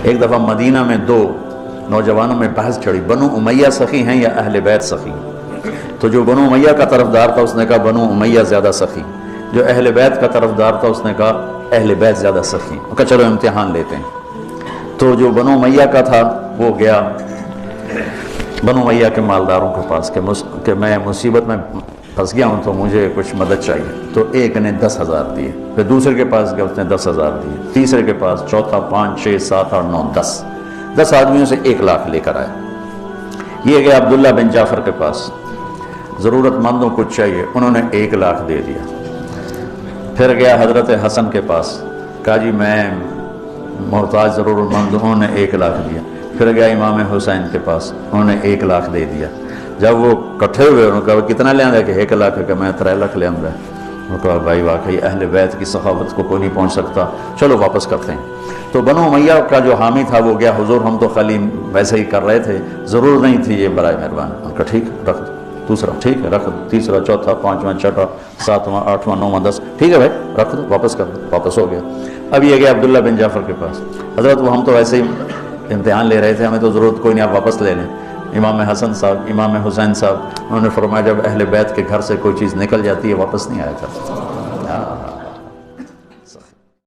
ایک دفعہ مدینہ میں دو نوجوانوں میں بحث چھڑی، بنو امیہ سخی ہیں یا اہل بیت سخی؟ تو جو بنو امیہ کا طرفدار تھا اس نے کہا بنو امیہ زیادہ سخی، جو اہل بیت کا طرفدار تھا اس نے کہا اہل بیت زیادہ سخی۔ کہا چلو امتحان لیتے ہیں۔ تو جو بنو امیہ کا تھا وہ گیا بنو امیہ کے مالداروں کے پاس کہ میں مصیبت میں پھنس گیا ہوں تو مجھے کچھ مدد چاہیے۔ تو ایک نے 10,000 دیے، پھر دوسرے کے پاس گیا اس نے 10,000 دیے، تیسرے کے پاس، چوتھا 5 6 7 8 9 10 آدمیوں سے 1 لاکھ لے کر آئے۔ یہ گیا عبداللہ بن جعفر کے پاس، ضرورت مندوں کو چاہیے، انہوں نے 1 لاکھ دے دیا۔ پھر گیا حضرت حسن کے پاس، کہا جی میں محتاج ضرورت مند، انہوں نے 1 لاکھ دیا۔ پھر گیا امام حسین کے پاس، انہوں نے 1 لاکھ دے دیا۔ جب وہ کٹھے ہوئے انہوں نے کہا کتنا لے آندہ؟ کہ 1 لاکھ، کہ میں 3 لاکھ لے آندہ۔ انہوں نے کہا بھائی واقعی اہل بیت کی سخاوت کو کوئی نہیں پہنچ سکتا، چلو واپس کرتے ہیں۔ تو بنو امیہ کا جو حامی تھا وہ گیا، حضور ہم تو خالی ویسے ہی کر رہے تھے، ضرور نہیں تھی یہ، برائے مہربان۔ انہوں نے کہا ٹھیک رکھ دو، دوسرا ٹھیک ہے رکھ دو، تیسرا چوتھا 5واں 6واں 7واں 8واں 9واں 10، ٹھیک ہے بھائی رکھ دو، واپس کر دو، واپس ہو گیا۔ اب یہ گیا عبداللہ بن جعفر کے پاس، حضرت وہ ہم تو ویسے ہی امتحان لے رہے تھے، ہمیں تو ضرورت کوئی نہیں، آپ واپس لے لیں۔ امام حسن صاحب، امام حسین صاحب، انہوں نے فرمایا جب اہل بیت کے گھر سے کوئی چیز نکل جاتی ہے واپس نہیں آیا تھا۔